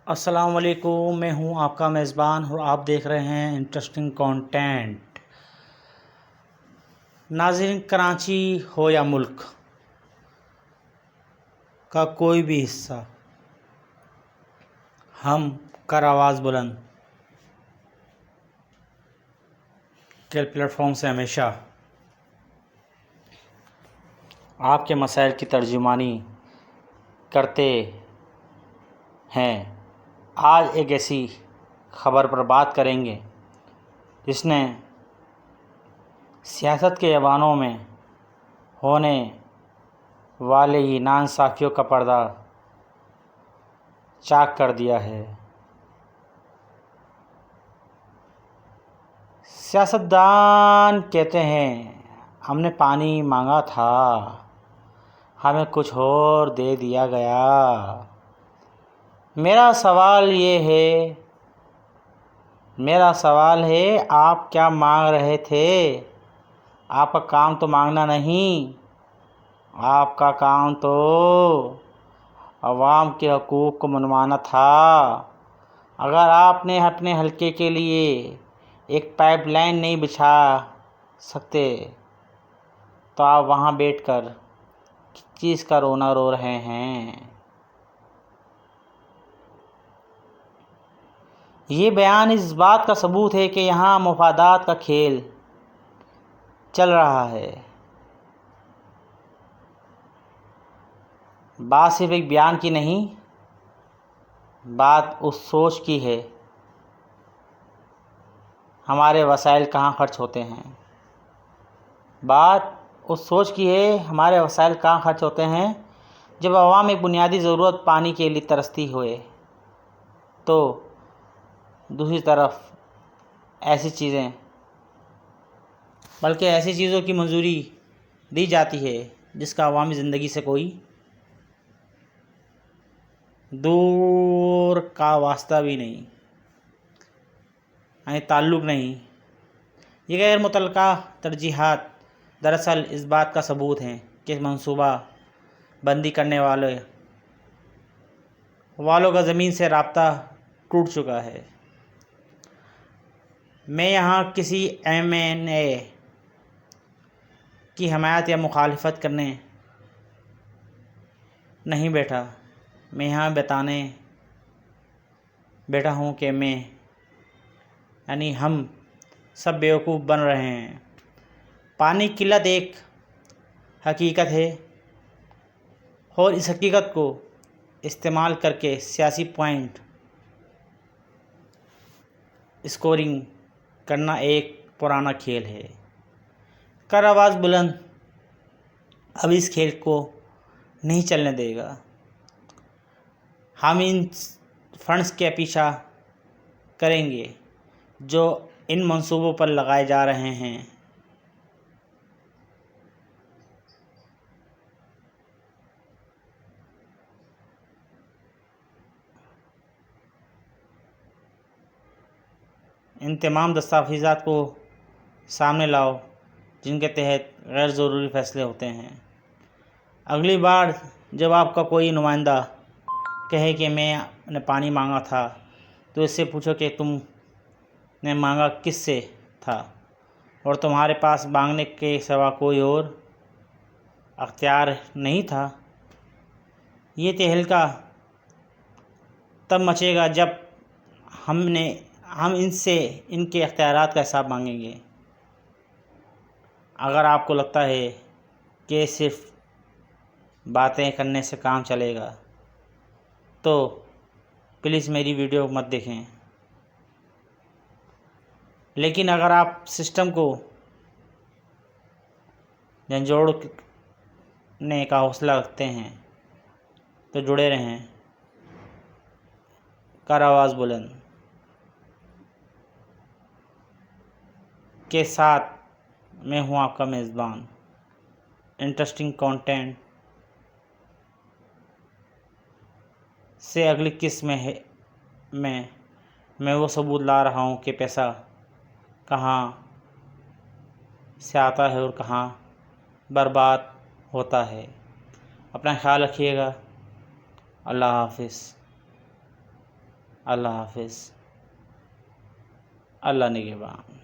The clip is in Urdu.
السلام علیکم، میں ہوں آپ کا میزبان اور آپ دیکھ رہے ہیں انٹرسٹنگ کانٹینٹ۔ ناظرین، کراچی ہو یا ملک کا کوئی بھی حصہ، ہم کر آواز بلند کے پلیٹ فارم سے ہمیشہ آپ کے مسائل کی ترجمانی کرتے ہیں۔ آج ایک ایسی خبر پر بات کریں گے جس نے سیاست کے ایوانوں میں ہونے والے ہی ناانصافیوں کا پردہ چاک کر دیا ہے۔ سیاستدان کہتے ہیں ہم نے پانی مانگا تھا، ہمیں کچھ اور دے دیا گیا۔ میرا سوال ہے آپ کیا مانگ رہے تھے؟ آپ کا کام تو مانگنا نہیں، آپ کا کام تو عوام کے حقوق کو منوانا تھا۔ اگر آپ نے اپنے حلقے کے لیے ایک پائپ لائن نہیں بچھا سکتے تو آپ وہاں بیٹھ کر کس چیز کا رونا رو رہے ہیں؟ یہ بیان اس بات کا ثبوت ہے کہ یہاں مفادات کا کھیل چل رہا ہے۔ بات صرف ایک بیان کی نہیں، بات اس سوچ کی ہے ہمارے وسائل کہاں خرچ ہوتے ہیں۔ جب عوام ایک بنیادی ضرورت پانی کے لیے ترستی ہوئے تو دوسری طرف ایسی چیزوں کی منظوری دی جاتی ہے جس کا عوامی زندگی سے کوئی دور کا واسطہ بھی نہیں، یعنی تعلق نہیں۔ یہ غیر متعلقہ ترجیحات دراصل اس بات کا ثبوت ہیں کہ منصوبہ بندی کرنے والوں کا زمین سے رابطہ ٹوٹ چکا ہے۔ میں یہاں کسی ایم این اے کی حمایت یا مخالفت کرنے نہیں بیٹھا، میں یہاں بتانے بیٹھا ہوں کہ ہم سب بیوقوف بن رہے ہیں۔ پانی کی قلت ایک حقیقت ہے اور اس حقیقت کو استعمال کر کے سیاسی پوائنٹ اسکورنگ کرنا ایک پرانا کھیل ہے۔ کر آواز بلند اب اس کھیل کو نہیں چلنے دے گا۔ ہم ان فنڈز کا پیچھا کریں گے جو ان منصوبوں پر لگائے جا رہے ہیں۔ ان تمام دستاویزات کو سامنے لاؤ جن کے تحت غیر ضروری فیصلے ہوتے ہیں۔ اگلی بار جب آپ کا کوئی نمائندہ کہے کہ میں نے پانی مانگا تھا تو اس سے پوچھو کہ تم نے مانگا کس سے تھا اور تمہارے پاس مانگنے کے سوا کوئی اور اختیار نہیں تھا۔ یہ تہلکہ تب مچے گا جب ہم ان سے ان کے اختیارات کا حساب مانگیں گے۔ اگر آپ کو لگتا ہے کہ صرف باتیں کرنے سے کام چلے گا تو پلیز میری ویڈیو مت دیکھیں، لیکن اگر آپ سسٹم کو جھنجھوڑنے کا حوصلہ رکھتے ہیں تو جڑے رہیں۔ کر آواز بلند کے ساتھ میں ہوں آپ کا میزبان۔ انٹرسٹنگ کانٹینٹ سے اگلی قسط میں وہ ثبوت لا رہا ہوں کہ پیسہ کہاں سے آتا ہے اور کہاں برباد ہوتا ہے۔ اپنا خیال رکھیے گا۔ اللہ حافظ۔ اللہ حافظ۔ اللہ نگہبان۔